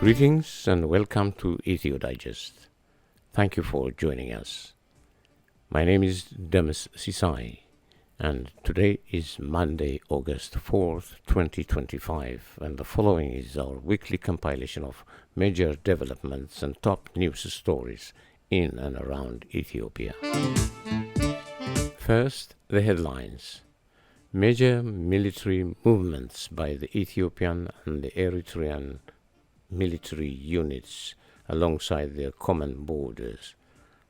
Greetings and welcome to Ethio-Digest. Thank you for joining us. My name is Demis Sisai, and today is Monday, August 4th, 2025, and the following is our weekly compilation of major developments and top news stories in and around Ethiopia. First, the headlines. Major military movements by the Ethiopian and the Eritrean military units alongside their common borders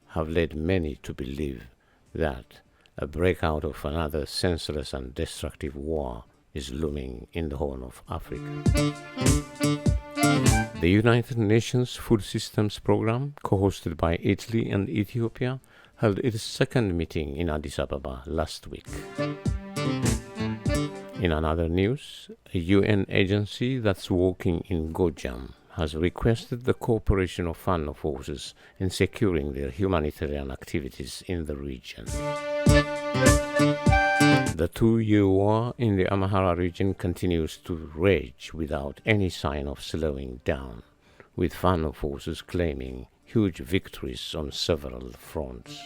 have led many to believe that a breakout of another senseless and destructive war is looming in the Horn of Africa. The United Nations Food Systems Programme, co-hosted by Italy and Ethiopia, held its second meeting in Addis Ababa last week. In another news, a UN agency that's working in Gojam has requested the cooperation of Fano forces in securing their humanitarian activities in the region. The 2-year war in the Amhara region continues to rage without any sign of slowing down, with Fano forces claiming huge victories on several fronts.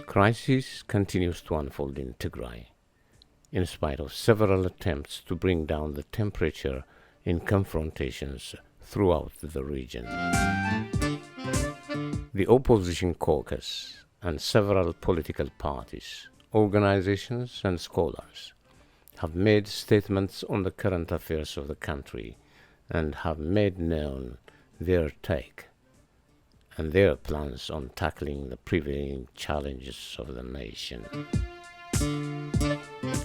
Crisis continues to unfold in Tigray, in spite of several attempts to bring down the temperature in confrontations throughout the region. The opposition caucus and several political parties, organizations and scholars have made statements on the current affairs of the country and have made known their take and their plans on tackling the prevailing challenges of the nation.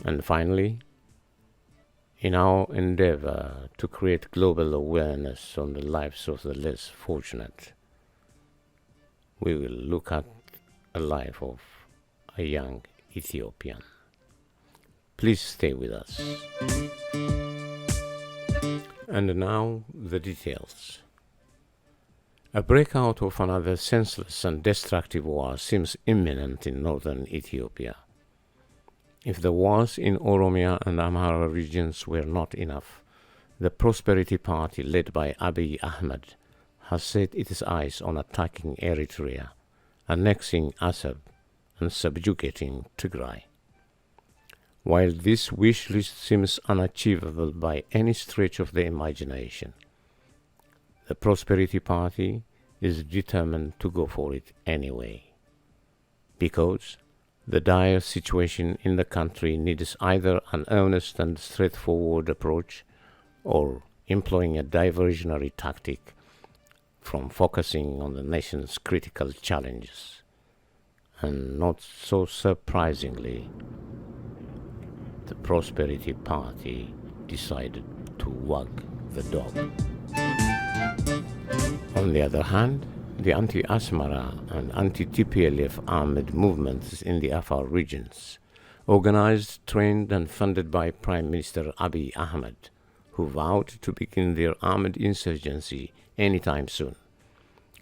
And finally, in our endeavor to create global awareness on the lives of the less fortunate, we will look at a life of a young Ethiopian. Please stay with us. And now the details. A breakout of another senseless and destructive war seems imminent in northern Ethiopia. If the wars in Oromia and Amhara regions were not enough, the Prosperity Party led by Abiy Ahmed has set its eyes on attacking Eritrea, annexing Assab, and subjugating Tigray. While this wish list seems unachievable by any stretch of the imagination, the Prosperity Party is determined to go for it anyway, because the dire situation in the country needs either an honest and straightforward approach or employing a diversionary tactic from focusing on the nation's critical challenges. And not so surprisingly, the Prosperity Party decided to wag the dog. On the other hand, the anti-Asmara and anti-TPLF armed movements in the Afar regions, organized, trained and funded by Prime Minister Abiy Ahmed, who vowed to begin their armed insurgency anytime soon,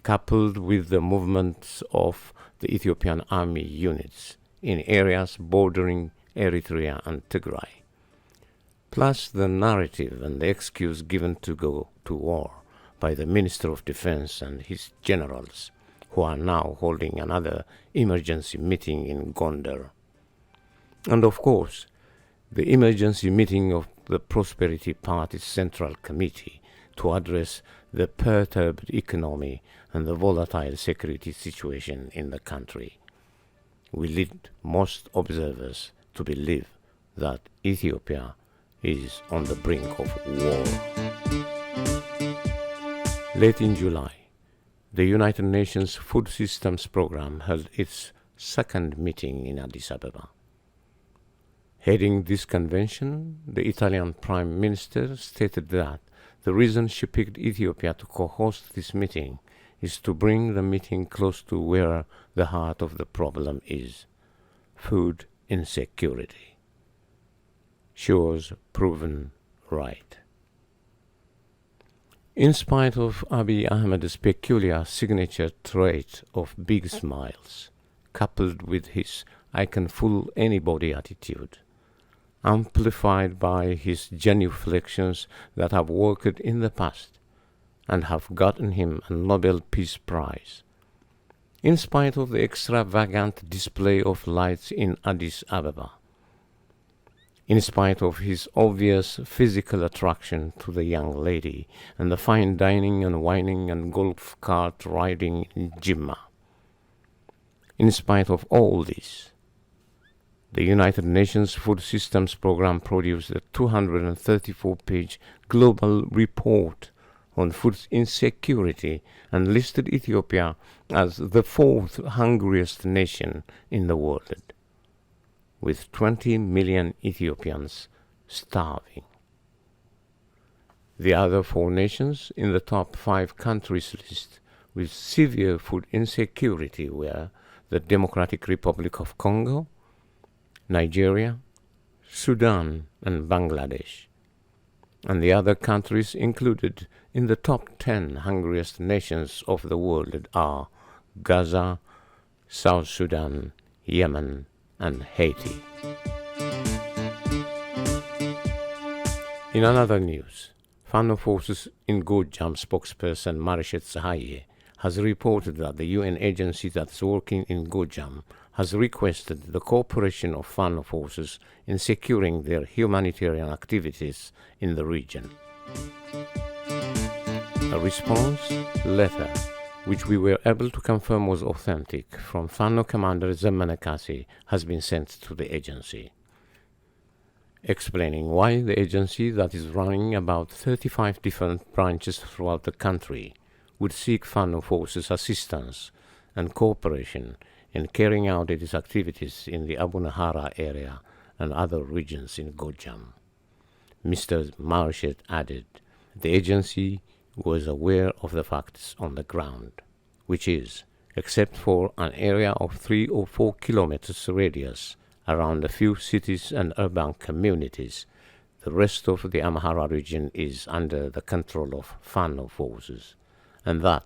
coupled with the movements of the Ethiopian army units in areas bordering Eritrea and Tigray, plus the narrative and the excuse given to go to war by the Minister of Defense and his generals, who are now holding another emergency meeting in Gondar. And of course, the emergency meeting of the Prosperity Party's Central Committee to address the perturbed economy and the volatile security situation in the country will lead most observers to believe that Ethiopia is on the brink of war. Late in July, the United Nations Food Systems Programme held its second meeting in Addis Ababa. Heading this convention, the Italian Prime Minister stated that the reason she picked Ethiopia to co-host this meeting is to bring the meeting close to where the heart of the problem is: food insecurity. She was proven right. In spite of Abiy Ahmed's peculiar signature trait of big smiles, coupled with his "I can fool anybody" attitude, amplified by his genuflections that have worked in the past and have gotten him a Nobel Peace Prize. In spite of the extravagant display of lights in Addis Ababa, in spite of his obvious physical attraction to the young lady and the fine dining and wining and golf cart riding in Jimma, in spite of all this, the United Nations Food Systems Program produced a 234-page global report on food insecurity and listed Ethiopia as the fourth hungriest nation in the world, with 20 million Ethiopians starving. The other four nations in the top 5 countries list with severe food insecurity were the Democratic Republic of Congo, Nigeria, Sudan, and Bangladesh. And the other countries included in the top 10 hungriest nations of the world are Gaza, South Sudan, Yemen, and Haiti. In another news, Fano forces in Gojam spokesperson Marishet Sahaye has reported that the UN agency that's working in Gojam has requested the cooperation of Fano forces in securing their humanitarian activities in the region. A response letter, which we were able to confirm was authentic, from Fano commander Zemmene Kassi has been sent to the agency, explaining why the agency that is running about 35 different branches throughout the country would seek Fano forces assistance and cooperation in carrying out its activities in the Amhara area and other regions in Gojam. Mr. Marishet added, the agency was aware of the facts on the ground, which is, except for an area of 3 or 4 kilometers radius around a few cities and urban communities, the rest of the Amhara region is under the control of Fano forces, and that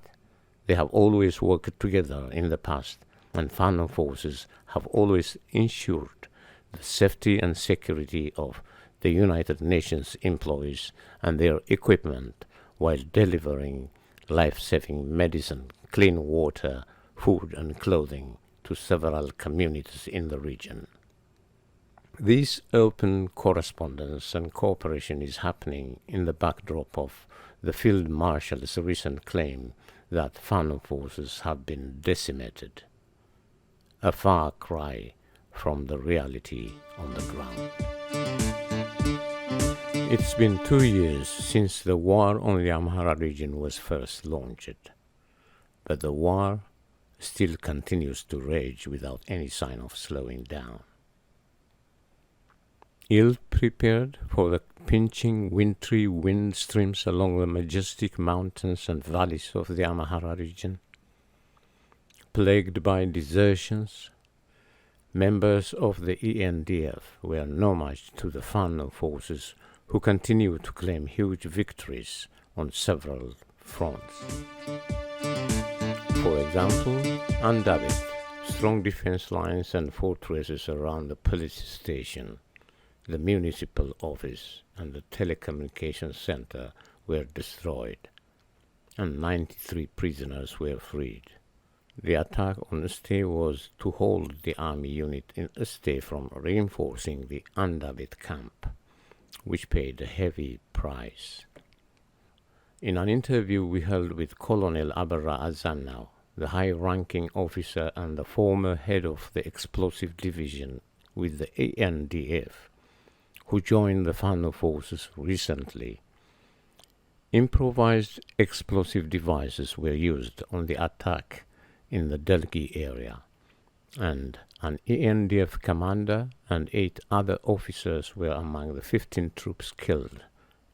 they have always worked together in the past, and Fano forces have always ensured the safety and security of the United Nations employees and their equipment while delivering life-saving medicine, clean water, food and clothing to several communities in the region. This open correspondence and cooperation is happening in the backdrop of the Field Marshal's recent claim that Fano forces have been decimated, a far cry from the reality on the ground. It's been 2 years since the war on the Amhara region was first launched, but the war still continues to rage without any sign of slowing down. Ill-prepared for the pinching wintry wind streams along the majestic mountains and valleys of the Amhara region, plagued by desertions, members of the ENDF were no match to the Fano forces, who continue to claim huge victories on several fronts. For example, Andabit, strong defense lines and fortresses around the police station, the municipal office, and the telecommunications center were destroyed, and 93 prisoners were freed. The attack on Este was to hold the army unit in Este from reinforcing the Andabit camp, which paid a heavy price. In an interview we held with Colonel Abara Azanau, the high-ranking officer and the former head of the explosive division with the ANDF, who joined the Fano forces recently, improvised explosive devices were used on the attack in the Delgi area, and an ANDF commander and 8 other officers were among the 15 troops killed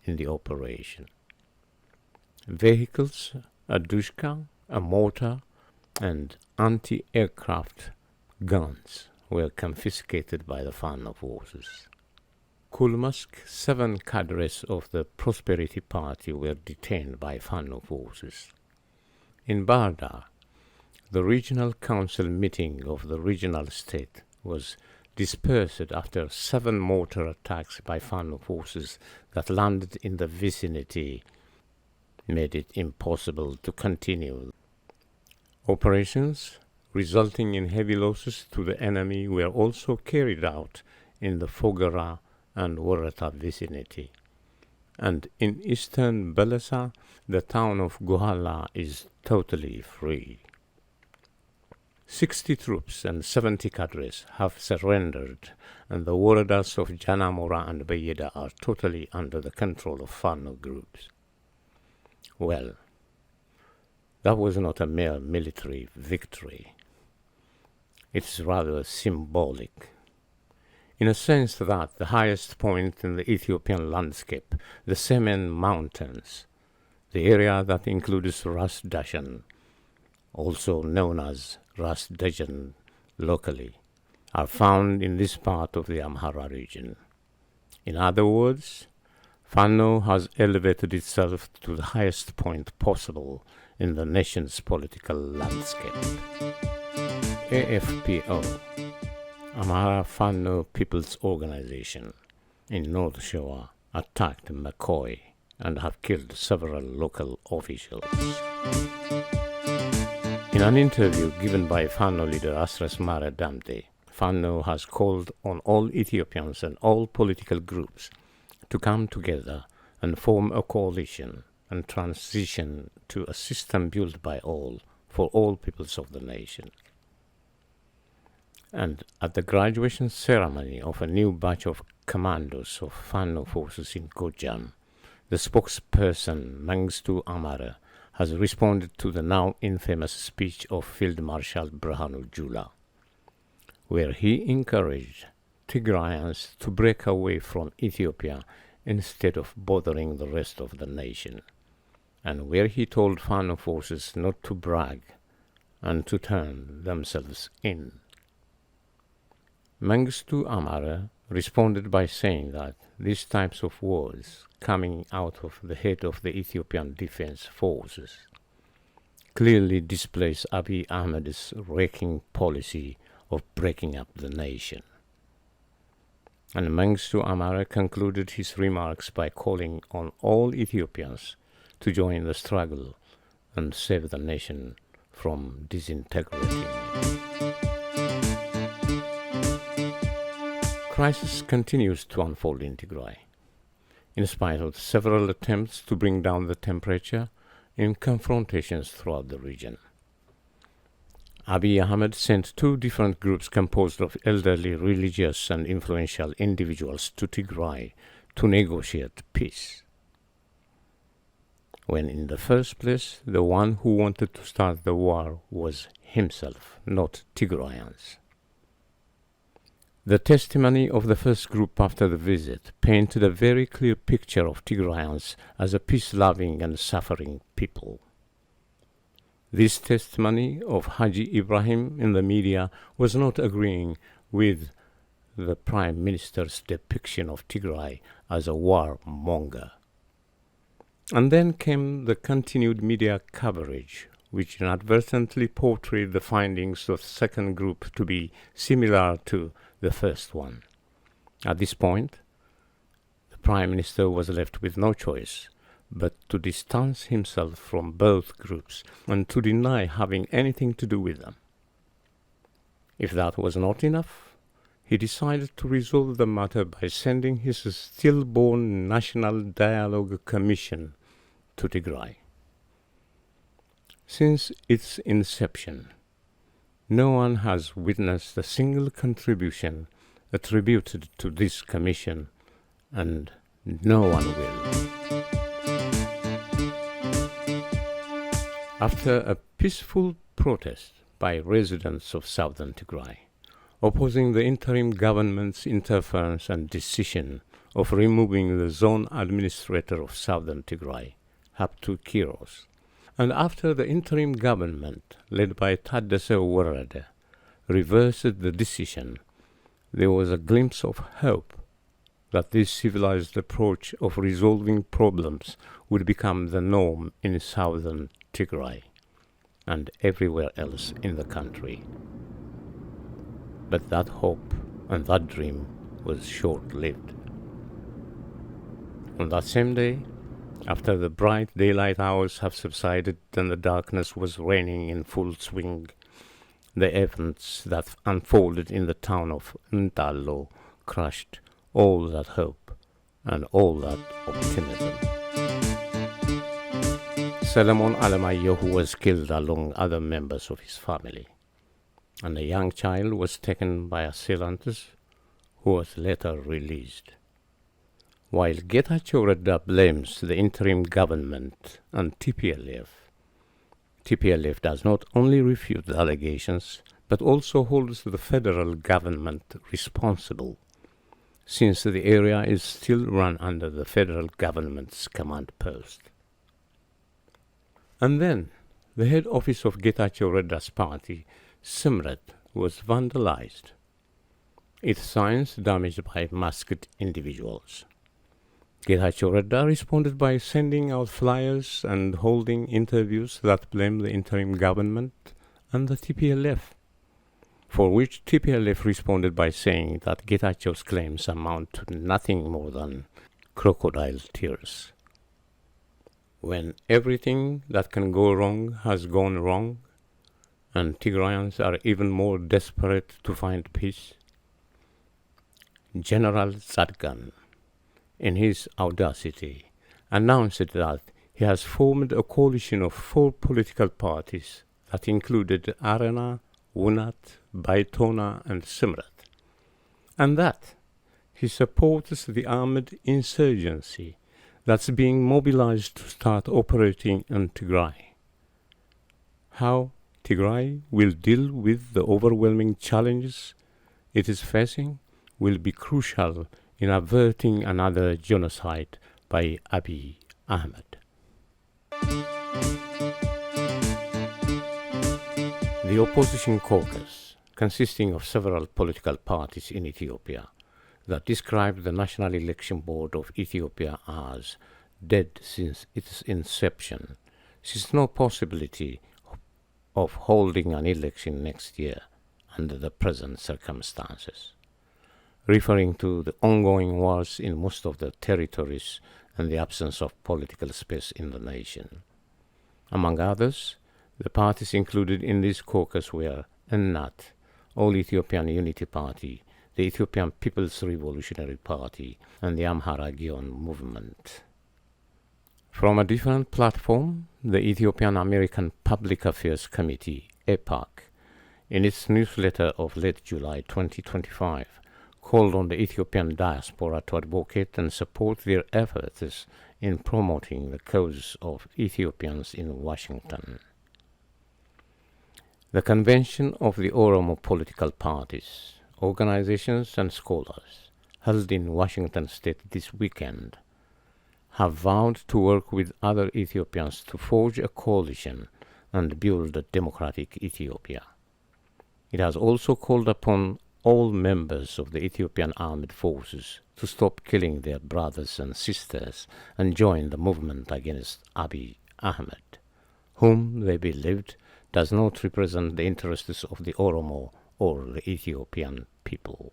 in the operation. Vehicles, a dushka, a mortar, and anti-aircraft guns were confiscated by the Fano forces. Kulmask, 7 cadres of the Prosperity Party were detained by Fano forces. In Bardar, the regional council meeting of the regional state was dispersed after 7 mortar attacks by Fano forces that landed in the vicinity, made it impossible to continue. Operations resulting in heavy losses to the enemy were also carried out in the Fogara and Warata vicinity. And in eastern Belasa, the town of Gohala is totally free. 60 troops and 70 cadres have surrendered, and the waradas of Janamora and Bayeda are totally under the control of Fano groups. Well, that was not a mere military victory. It's rather symbolic, in a sense that the highest point in the Ethiopian landscape, the Semen Mountains, the area that includes Ras Dashan, also known as Ras Dajan locally, are found in this part of the Amhara region. In other words, Fano has elevated itself to the highest point possible in the nation's political landscape. AFPO, Amhara Fano People's Organization, in North Shoa, attacked McCoy and have killed several local officials. In an interview given by Fano leader Asras Mare Damte, Fano has called on all Ethiopians and all political groups to come together and form a coalition and transition to a system built by all for all peoples of the nation. And at the graduation ceremony of a new batch of commandos of Fano forces in Gojam, the spokesperson Mengistu Amhara has responded to the now infamous speech of Field Marshal Brahanu Jula, where he encouraged Tigrayans to break away from Ethiopia instead of bothering the rest of the nation, and where he told Fano forces not to brag and to turn themselves in. Mengistu Amhara responded by saying that these types of words coming out of the head of the Ethiopian Defense Forces clearly displays Abiy Ahmed's wrecking policy of breaking up the nation. And Mengistu Amhara concluded his remarks by calling on all Ethiopians to join the struggle and save the nation from disintegrating. Crisis continues to unfold in Tigray, in spite of several attempts to bring down the temperature in confrontations throughout the region. Abiy Ahmed sent 2 different groups composed of elderly, religious, and influential individuals to Tigray to negotiate peace, when in the first place the one who wanted to start the war was himself, not Tigrayans. The testimony of the first group after the visit painted a very clear picture of Tigrayans as a peace-loving and suffering people. This testimony of Haji Ibrahim in the media was not agreeing with the Prime Minister's depiction of Tigray as a warmonger. And then came the continued media coverage, which inadvertently portrayed the findings of the second group to be similar to the first one. At this point, the Prime Minister was left with no choice but to distance himself from both groups and to deny having anything to do with them. If that was not enough, he decided to resolve the matter by sending his stillborn National Dialogue Commission to Tigray. Since its inception, no one has witnessed a single contribution attributed to this commission, and no one will. After a peaceful protest by residents of southern Tigray, opposing the interim government's interference and decision of removing the zone administrator of southern Tigray, Haptu Kiros, and after the interim government, led by Taddese Warade, reversed the decision, there was a glimpse of hope that this civilized approach of resolving problems would become the norm in southern Tigray and everywhere else in the country. But that hope and that dream was short-lived. On that same day, after the bright daylight hours have subsided and the darkness was reigning in full swing, the events that unfolded in the town of Ntalo crushed all that hope and all that optimism. Solomon Alemayehu was killed along other members of his family, and a young child was taken by assailants who was later released. While Getachew Reda blames the interim government and TPLF does not only refute the allegations, but also holds the federal government responsible, since the area is still run under the federal government's command post. And then, the head office of Getachew Reda's party, Simret, was vandalized, its signs damaged by masked individuals. Getachew Reda responded by sending out flyers and holding interviews that blame the interim government and the TPLF, for which TPLF responded by saying that Getachew's claims amount to nothing more than crocodile tears. When everything that can go wrong has gone wrong, and Tigrayans are even more desperate to find peace, General Zadgan, in his audacity, announced that he has formed a coalition of 4 political parties that included Arena, Wunat, Baitona, and Simrat, and that he supports the armed insurgency that's being mobilized to start operating in Tigray. How Tigray will deal with the overwhelming challenges it is facing will be crucial in averting another genocide by Abiy Ahmed. The opposition caucus, consisting of several political parties in Ethiopia, that described the National Election Board of Ethiopia as dead since its inception, sees no possibility of holding an election next year under the present circumstances, referring to the ongoing wars in most of the territories and the absence of political space in the nation. Among others, the parties included in this caucus were ENNAT, All Ethiopian Unity Party, the Ethiopian People's Revolutionary Party, and the Amhara Gion Movement. From a different platform, the Ethiopian American Public Affairs Committee, EPAC, in its newsletter of late July 2025, called on the Ethiopian diaspora to advocate and support their efforts in promoting the cause of Ethiopians in Washington. The convention of the Oromo political parties, organizations and scholars, held in Washington state this weekend, have vowed to work with other Ethiopians to forge a coalition and build a democratic Ethiopia. It has also called upon all members of the Ethiopian armed forces to stop killing their brothers and sisters and join the movement against Abiy Ahmed, whom they believed does not represent the interests of the Oromo or the Ethiopian people.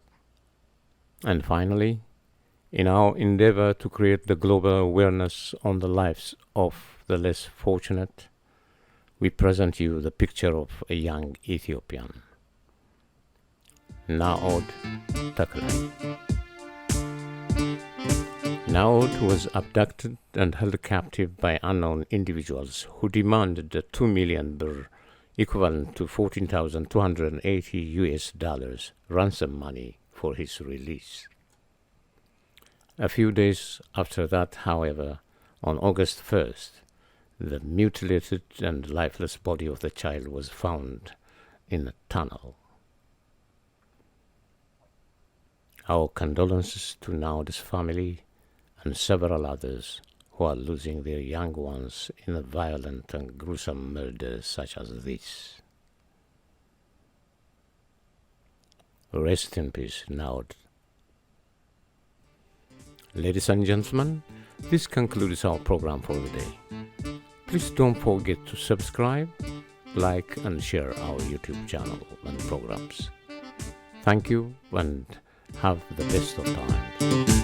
And finally, in our endeavor to create the global awareness on the lives of the less fortunate, we present you the picture of a young Ethiopian, Naod Taklay. Naod was abducted and held captive by unknown individuals who demanded the 2 million birr, equivalent to $14,280 ransom money for his release. A few days after that, however, on August 1st, the mutilated and lifeless body of the child was found in a tunnel. Our condolences to Naod's family and several others who are losing their young ones in a violent and gruesome murder such as this. Rest in peace, Naod. Ladies and gentlemen, this concludes our program for the day. Please don't forget to subscribe, like, and share our YouTube channel and programs. Thank you and have the best of times.